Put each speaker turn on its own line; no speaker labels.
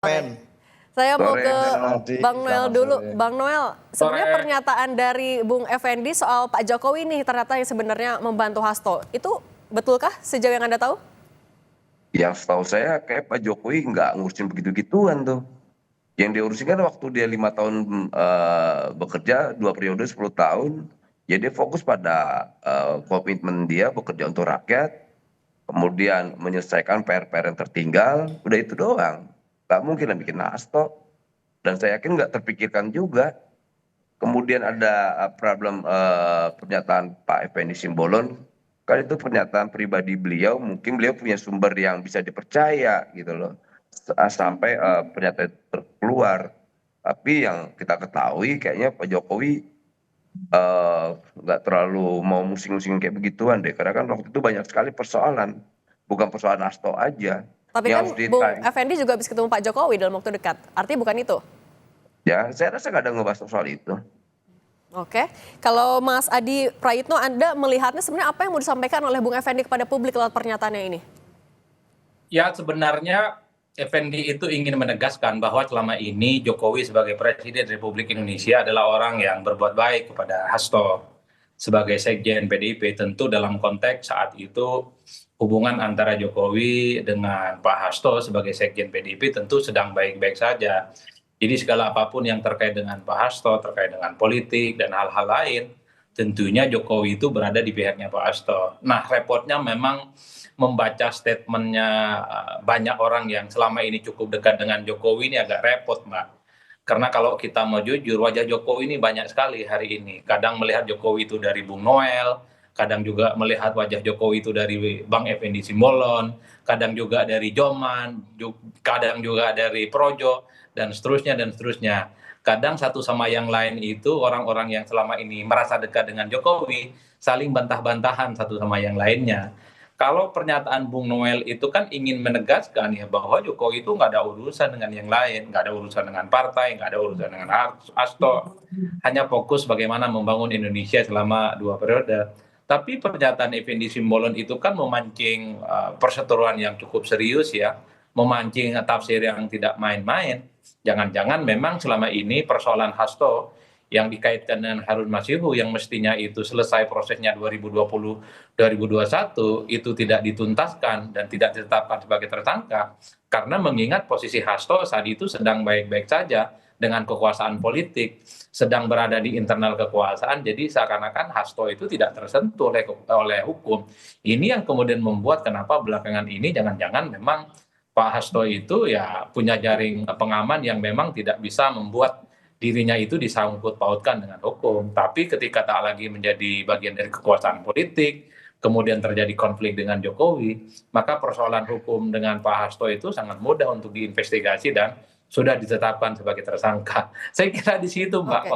Sore.
Men.
Saya mau
Sore,
ke
Melati.
Bang Noel
Selamat
dulu.
sore.
Bang Noel, sebenarnya pernyataan dari Bung Effendi soal Pak Jokowi nih ternyata yang sebenarnya membantu Hasto. Itu betulkah sejauh yang Anda tahu?
Yang setahu saya kayak Pak Jokowi nggak ngurusin begitu-gituan tuh. Yang diurusin kan waktu dia 5 tahun bekerja, 2 periode 10 tahun. Ya dia fokus pada komitmen dia bekerja untuk rakyat, kemudian menyelesaikan PR-PR yang tertinggal, udah itu doang. Nggak mungkin lah bikin hasto. Dan saya yakin nggak terpikirkan juga. Kemudian ada problem pernyataan Pak Effendi Simbolon, kan itu pernyataan pribadi beliau, mungkin beliau punya sumber yang bisa dipercaya gitu loh, sampai pernyataan itu keluar. Tapi yang kita ketahui kayaknya Pak Jokowi nggak terlalu mau musing-musing kayak begituan deh, karena kan waktu itu banyak sekali persoalan, bukan persoalan hasto aja
Tapi
yang
kan
harus
Bung
ditanya.
Effendi juga habis ketemu Pak Jokowi dalam waktu dekat. Artinya bukan itu?
Ya saya rasa nggak ada ngebahas soal itu.
Oke. Kalau Mas Adi Prayitno, Anda melihatnya sebenarnya apa yang mau disampaikan oleh Bung Effendi kepada publik lewat pernyataannya ini?
Ya sebenarnya Effendi itu ingin menegaskan bahwa selama ini Jokowi sebagai Presiden Republik Indonesia adalah orang yang berbuat baik kepada Hasto sebagai Sekjen PDIP. Tentu dalam konteks saat itu hubungan antara Jokowi dengan Pak Hasto sebagai Sekjen PDIP tentu sedang baik-baik saja. Jadi segala apapun yang terkait dengan Pak Hasto, terkait dengan politik dan hal-hal lain, tentunya Jokowi itu berada di pihaknya Pak Hasto. Nah repotnya memang membaca statementnya banyak orang yang selama ini cukup dekat dengan Jokowi ini agak repot, Mbak. Karena kalau kita mau jujur, wajah Jokowi ini banyak sekali hari ini. Kadang melihat Jokowi itu dari Bung Noel, kadang juga melihat wajah Jokowi itu dari Bang Effendi Simbolon, kadang juga dari Joman, kadang juga dari Projo, dan seterusnya dan seterusnya. Kadang satu sama yang lain itu orang-orang yang selama ini merasa dekat dengan Jokowi saling bantah-bantahan satu sama yang lainnya. Kalau pernyataan Bung Noel itu kan ingin menegaskan ya bahwa Jokowi itu nggak ada urusan dengan yang lain, nggak ada urusan dengan partai, nggak ada urusan dengan Hasto, hanya fokus bagaimana membangun Indonesia selama 2 periode. Tapi pernyataan Effendi Simbolon itu kan memancing perseteruan yang cukup serius ya, memancing tafsir yang tidak main-main. Jangan-jangan memang selama ini persoalan Hasto yang dikaitkan dengan Harun Masihu yang mestinya itu selesai prosesnya 2020-2021 itu tidak dituntaskan dan tidak ditetapkan sebagai tersangka karena mengingat posisi Hasto saat itu sedang baik-baik saja dengan kekuasaan politik, sedang berada di internal kekuasaan, jadi seakan-akan Hasto itu tidak tersentuh oleh hukum. Ini yang kemudian membuat kenapa belakangan ini jangan-jangan memang Pak Hasto itu ya punya jaring pengaman yang memang tidak bisa membuat dirinya itu disangkut pautkan dengan hukum. Tapi ketika tak lagi menjadi bagian dari kekuasaan politik, kemudian terjadi konflik dengan Jokowi, maka persoalan hukum dengan Pak Hasto itu sangat mudah untuk diinvestigasi dan sudah ditetapkan sebagai tersangka. Saya kira di situ, Mbak.
Oke.